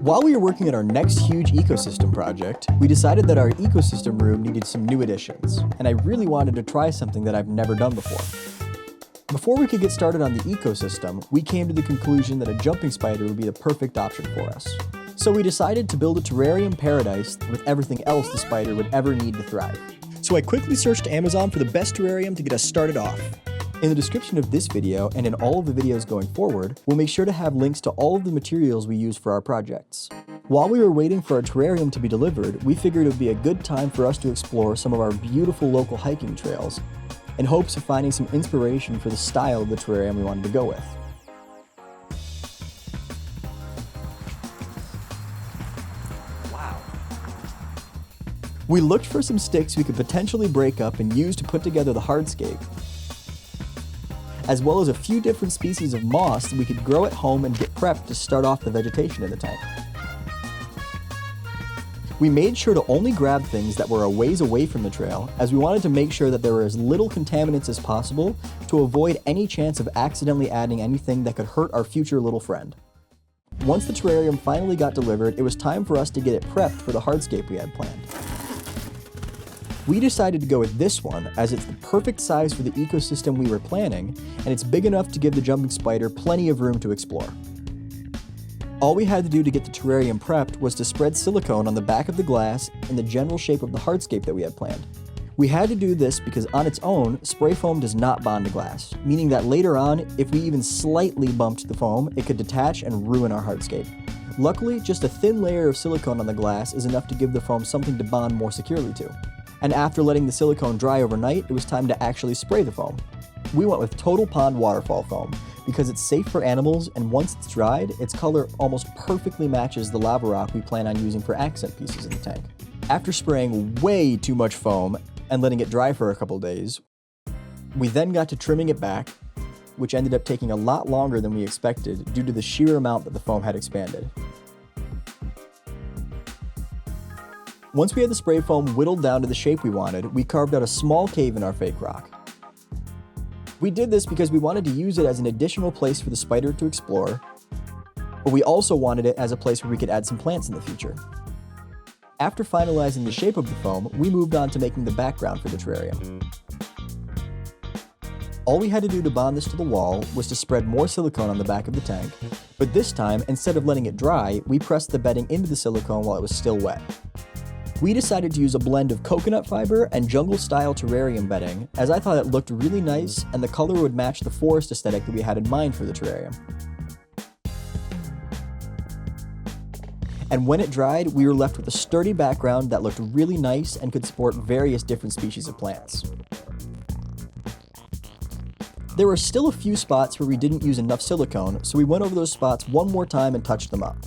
While we were working on our next huge ecosystem project, we decided that our ecosystem room needed some new additions, and I really wanted to try something that I've never done before. Before we could get started on the ecosystem, we came to the conclusion that a jumping spider would be the perfect option for us. So we decided to build a terrarium paradise with everything else the spider would ever need to thrive. So I quickly searched Amazon for the best terrarium to get us started off. In the description of this video, and in all of the videos going forward, we'll make sure to have links to all of the materials we use for our projects. While we were waiting for our terrarium to be delivered, we figured it would be a good time for us to explore some of our beautiful local hiking trails, in hopes of finding some inspiration for the style of the terrarium we wanted to go with. Wow. We looked for some sticks we could potentially break up and use to put together the hardscape, as well as a few different species of moss that we could grow at home and get prepped to start off the vegetation in the tank. We made sure to only grab things that were a ways away from the trail, as we wanted to make sure that there were as little contaminants as possible to avoid any chance of accidentally adding anything that could hurt our future little friend. Once the terrarium finally got delivered, it was time for us to get it prepped for the hardscape we had planned. We decided to go with this one, as it's the perfect size for the ecosystem we were planning, and it's big enough to give the jumping spider plenty of room to explore. All we had to do to get the terrarium prepped was to spread silicone on the back of the glass in the general shape of the hardscape that we had planned. We had to do this because on its own, spray foam does not bond to glass, meaning that later on, if we even slightly bumped the foam, it could detach and ruin our hardscape. Luckily, just a thin layer of silicone on the glass is enough to give the foam something to bond more securely to. And after letting the silicone dry overnight, it was time to actually spray the foam. We went with Total Pond waterfall foam because it's safe for animals, and once it's dried, its color almost perfectly matches the lava rock we plan on using for accent pieces in the tank. After spraying way too much foam and letting it dry for a couple days, we then got to trimming it back, which ended up taking a lot longer than we expected due to the sheer amount that the foam had expanded. Once we had the spray foam whittled down to the shape we wanted, we carved out a small cave in our fake rock. We did this because we wanted to use it as an additional place for the spider to explore, but we also wanted it as a place where we could add some plants in the future. After finalizing the shape of the foam, we moved on to making the background for the terrarium. All we had to do to bond this to the wall was to spread more silicone on the back of the tank, but this time, instead of letting it dry, we pressed the bedding into the silicone while it was still wet. We decided to use a blend of coconut fiber and jungle-style terrarium bedding, as I thought it looked really nice and the color would match the forest aesthetic that we had in mind for the terrarium. And when it dried, we were left with a sturdy background that looked really nice and could support various different species of plants. There were still a few spots where we didn't use enough silicone, so we went over those spots one more time and touched them up.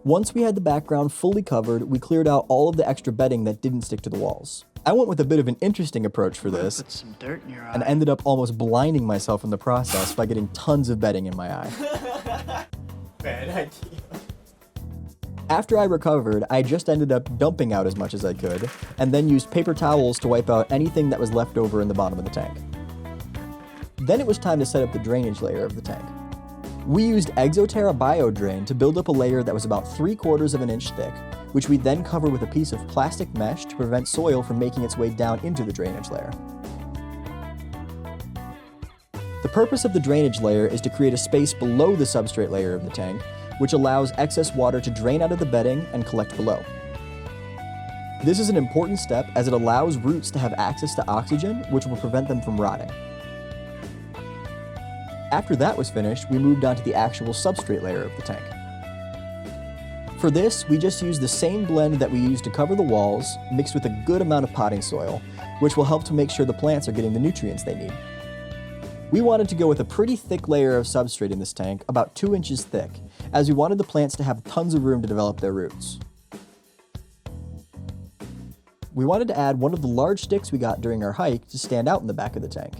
Once we had the background fully covered, we cleared out all of the extra bedding that didn't stick to the walls. I went with a bit of an interesting approach for this, put some dirt in your eye. and ended up almost blinding myself in the process by getting tons of bedding in my eye. Bad idea. After I recovered, I just ended up dumping out as much as I could, and then used paper towels to wipe out anything that was left over in the bottom of the tank. Then it was time to set up the drainage layer of the tank. We used Exoterra Biodrain to build up a layer that was about 3/4 of an inch thick, which we then cover with a piece of plastic mesh to prevent soil from making its way down into the drainage layer. The purpose of the drainage layer is to create a space below the substrate layer of the tank, which allows excess water to drain out of the bedding and collect below. This is an important step as it allows roots to have access to oxygen, which will prevent them from rotting. After that was finished, we moved on to the actual substrate layer of the tank. For this, we just used the same blend that we used to cover the walls, mixed with a good amount of potting soil, which will help to make sure the plants are getting the nutrients they need. We wanted to go with a pretty thick layer of substrate in this tank, about 2 inches thick, as we wanted the plants to have tons of room to develop their roots. We wanted to add one of the large sticks we got during our hike to stand out in the back of the tank.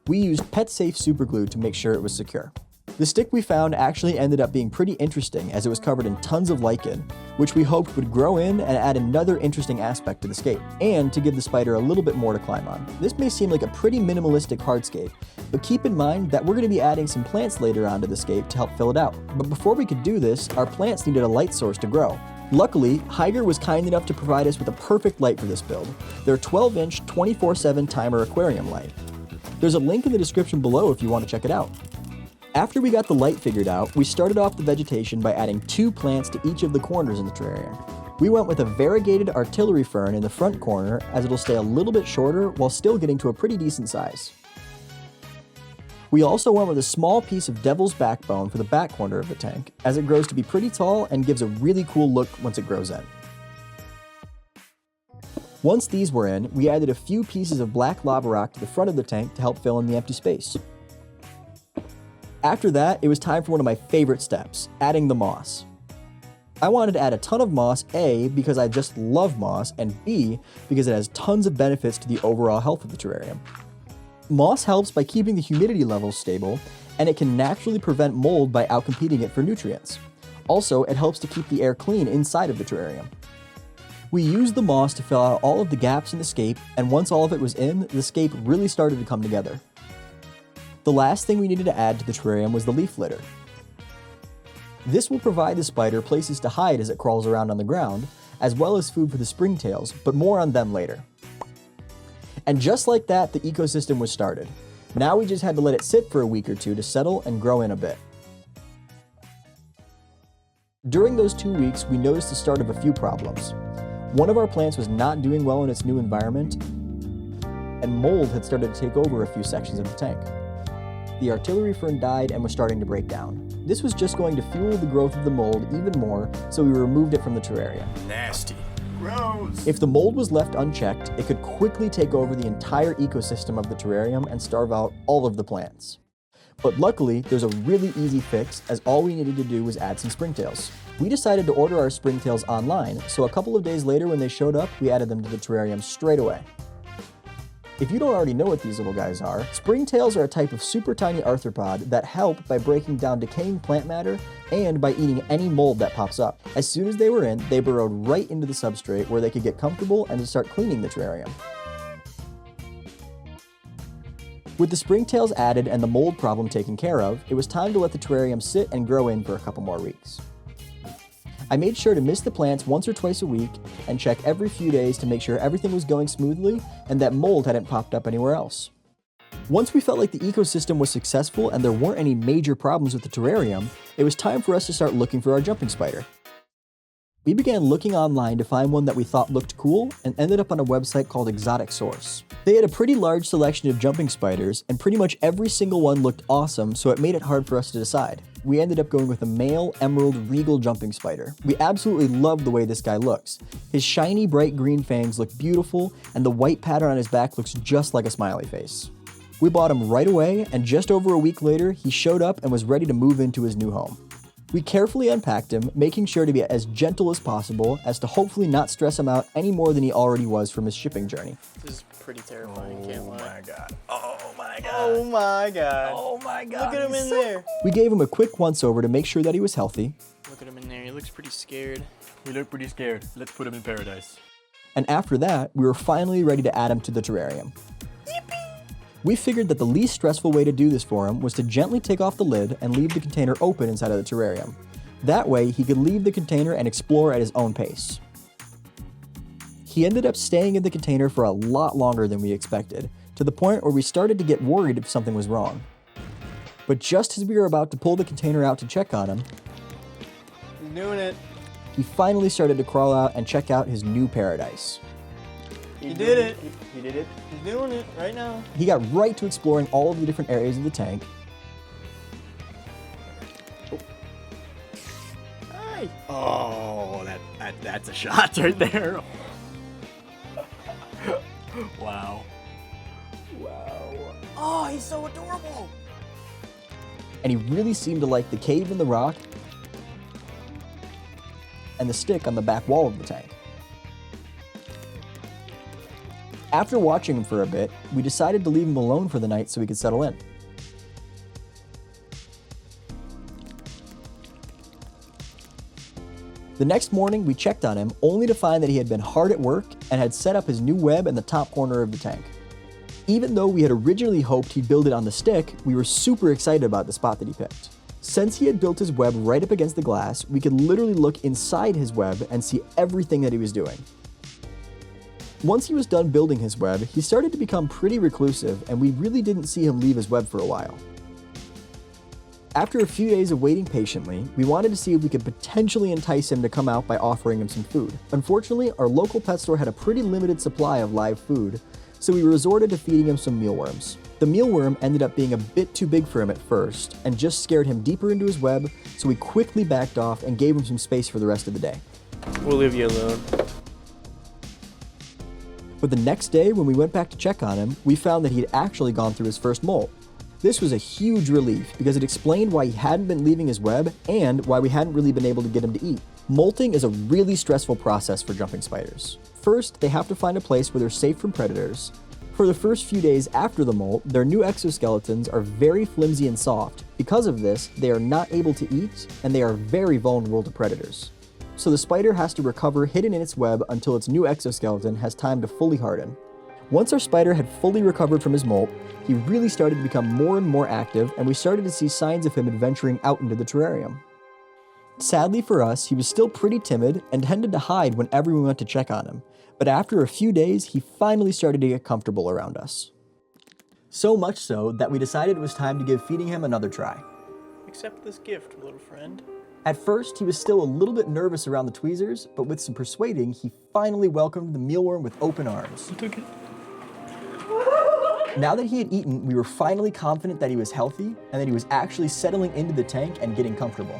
We used pet-safe superglue to make sure it was secure. The stick we found actually ended up being pretty interesting as it was covered in tons of lichen, which we hoped would grow in and add another interesting aspect to the scape, and to give the spider a little bit more to climb on. This may seem like a pretty minimalistic hardscape, but keep in mind that we're going to be adding some plants later onto the scape to help fill it out. But before we could do this, our plants needed a light source to grow. Luckily, Hygger was kind enough to provide us with a perfect light for this build, their 12-inch 24/7 timer aquarium light. There's a link in the description below if you want to check it out. After we got the light figured out, we started off the vegetation by adding 2 plants to each of the corners in the terrarium. We went with a variegated artillery fern in the front corner as it'll stay a little bit shorter while still getting to a pretty decent size. We also went with a small piece of devil's backbone for the back corner of the tank, as it grows to be pretty tall and gives a really cool look once it grows in. Once these were in, we added a few pieces of black lava rock to the front of the tank to help fill in the empty space. After that, it was time for one of my favorite steps, adding the moss. I wanted to add a ton of moss, A, because I just love moss, and B, because it has tons of benefits to the overall health of the terrarium. Moss helps by keeping the humidity levels stable, and it can naturally prevent mold by outcompeting it for nutrients. Also, it helps to keep the air clean inside of the terrarium. We used the moss to fill out all of the gaps in the scape, and once all of it was in, the scape really started to come together. The last thing we needed to add to the terrarium was the leaf litter. This will provide the spider places to hide as it crawls around on the ground, as well as food for the springtails, but more on them later. And just like that, the ecosystem was started. Now we just had to let it sit for a week or two to settle and grow in a bit. During those 2 weeks, we noticed the start of a few problems. One of our plants was not doing well in its new environment, and mold had started to take over a few sections of the tank. The artillery fern died and was starting to break down. This was just going to fuel the growth of the mold even more, so we removed it from the terrarium. Nasty. Gross. If the mold was left unchecked, it could quickly take over the entire ecosystem of the terrarium and starve out all of the plants. But luckily, there's a really easy fix, as all we needed to do was add some springtails. We decided to order our springtails online, so a couple of days later when they showed up, we added them to the terrarium straight away. If you don't already know what these little guys are, springtails are a type of super tiny arthropod that help by breaking down decaying plant matter and by eating any mold that pops up. As soon as they were in, they burrowed right into the substrate where they could get comfortable and to start cleaning the terrarium. With the springtails added and the mold problem taken care of, it was time to let the terrarium sit and grow in for a couple more weeks. I made sure to mist the plants once or twice a week and check every few days to make sure everything was going smoothly and that mold hadn't popped up anywhere else. Once we felt like the ecosystem was successful and there weren't any major problems with the terrarium, it was time for us to start looking for our jumping spider. We began looking online to find one that we thought looked cool and ended up on a website called Exotic Source. They had a pretty large selection of jumping spiders, and pretty much every single one looked awesome, so it made it hard for us to decide. We ended up going with a male emerald regal jumping spider. We absolutely love the way this guy looks. His shiny bright green fangs look beautiful, and the white pattern on his back looks just like a smiley face. We bought him right away, and just over a week later, he showed up and was ready to move into his new home. We carefully unpacked him, making sure to be as gentle as possible as to hopefully not stress him out any more than he already was from his shipping journey. This is pretty terrifying, can't lie. Oh my god. Oh my god. Oh my god. Oh my god. Look at him in there. We gave him a quick once-over to make sure that he was healthy. Look at him in there. He looks pretty scared. We look pretty scared. Let's put him in paradise. And after that, we were finally ready to add him to the terrarium. We figured that the least stressful way to do this for him was to gently take off the lid and leave the container open inside of the terrarium. That way, he could leave the container and explore at his own pace. He ended up staying in the container for a lot longer than we expected, to the point where we started to get worried if something was wrong. But just as we were about to pull the container out to check on him, He's doing it. he finally started to crawl out and check out his new paradise. He did it. He did it. He's doing it right now. He got right to exploring all of the different areas of the tank. Hi. Oh, that's a shot right there. Wow. Wow. Oh, he's so adorable. And he really seemed to like the cave in the rock and the stick on the back wall of the tank. After watching him for a bit, we decided to leave him alone for the night so he could settle in. The next morning, we checked on him, only to find that he had been hard at work and had set up his new web in the top corner of the tank. Even though we had originally hoped he'd build it on the stick, we were super excited about the spot that he picked. Since he had built his web right up against the glass, we could literally look inside his web and see everything that he was doing. Once he was done building his web, he started to become pretty reclusive, and we really didn't see him leave his web for a while. After a few days of waiting patiently, we wanted to see if we could potentially entice him to come out by offering him some food. Unfortunately, our local pet store had a pretty limited supply of live food, so we resorted to feeding him some mealworms. The mealworm ended up being a bit too big for him at first, and just scared him deeper into his web, so we quickly backed off and gave him some space for the rest of the day. We'll leave you alone. But the next day, when we went back to check on him, we found that he'd actually gone through his first molt. This was a huge relief because it explained why he hadn't been leaving his web and why we hadn't really been able to get him to eat. Molting is a really stressful process for jumping spiders. First, they have to find a place where they're safe from predators. For the first few days after the molt, their new exoskeletons are very flimsy and soft. Because of this, they are not able to eat, and they are very vulnerable to predators. So the spider has to recover hidden in its web until its new exoskeleton has time to fully harden. Once our spider had fully recovered from his molt, he really started to become more and more active, and we started to see signs of him adventuring out into the terrarium. Sadly for us, he was still pretty timid and tended to hide whenever we went to check on him, but after a few days, he finally started to get comfortable around us. So much so that we decided it was time to give feeding him another try. Accept this gift, little friend. At first, he was still a little bit nervous around the tweezers, but with some persuading, he finally welcomed the mealworm with open arms. You took it. Now that he had eaten, we were finally confident that he was healthy and that he was actually settling into the tank and getting comfortable.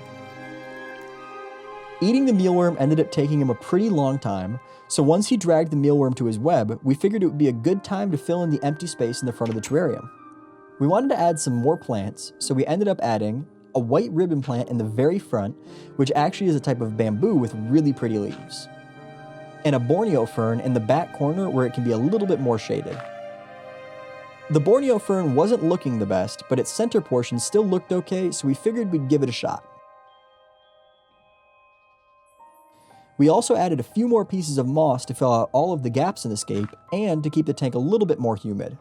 Eating the mealworm ended up taking him a pretty long time, so once he dragged the mealworm to his web, we figured it would be a good time to fill in the empty space in the front of the terrarium. We wanted to add some more plants, so we ended up adding a white ribbon plant in the very front, which actually is a type of bamboo with really pretty leaves, and a Borneo fern in the back corner where it can be a little bit more shaded. The Borneo fern wasn't looking the best, but its center portion still looked okay, so we figured we'd give it a shot. We also added a few more pieces of moss to fill out all of the gaps in the scape and to keep the tank a little bit more humid.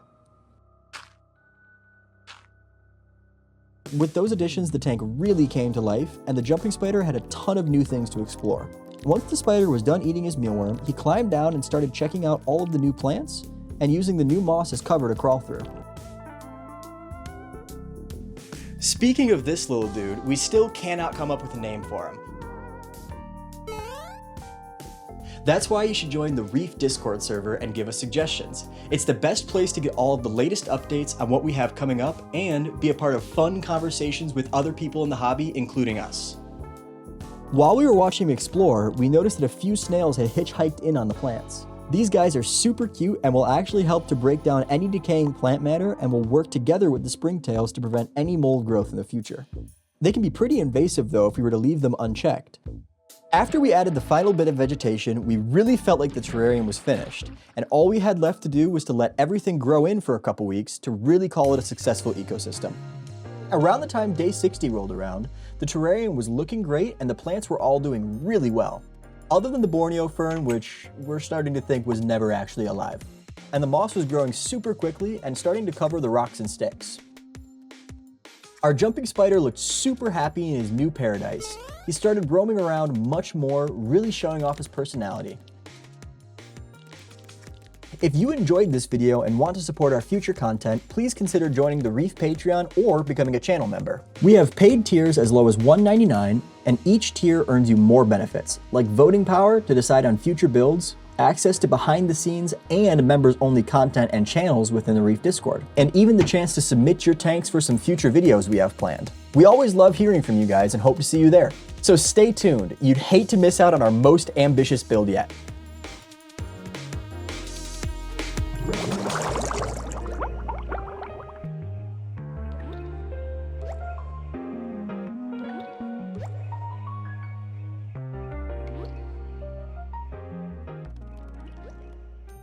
With those additions, the tank really came to life, and the jumping spider had a ton of new things to explore. Once the spider was done eating his mealworm, he climbed down and started checking out all of the new plants and using the new moss as cover to crawl through. Speaking of this little dude, we still cannot come up with a name for him. That's why you should join the Reef Discord server and give us suggestions. It's the best place to get all of the latest updates on what we have coming up and be a part of fun conversations with other people in the hobby, including us. While we were watching him explore, we noticed that a few snails had hitchhiked in on the plants. These guys are super cute and will actually help to break down any decaying plant matter and will work together with the springtails to prevent any mold growth in the future. They can be pretty invasive though if we were to leave them unchecked. After we added the final bit of vegetation, we really felt like the terrarium was finished, and all we had left to do was to let everything grow in for a couple weeks to really call it a successful ecosystem. Around the time day 60 rolled around, the terrarium was looking great and the plants were all doing really well. Other than the Borneo fern, which we're starting to think was never actually alive. And the moss was growing super quickly and starting to cover the rocks and sticks. Our jumping spider looked super happy in his new paradise. He started roaming around much more, really showing off his personality. If you enjoyed this video and want to support our future content, please consider joining the Reef Patreon or becoming a channel member. We have paid tiers as low as $1.99, and each tier earns you more benefits, like voting power to decide on future builds, access to behind the scenes and members only content and channels within the Reef Discord, and even the chance to submit your tanks for some future videos we have planned. We always love hearing from you guys and hope to see you there. So stay tuned, you'd hate to miss out on our most ambitious build yet.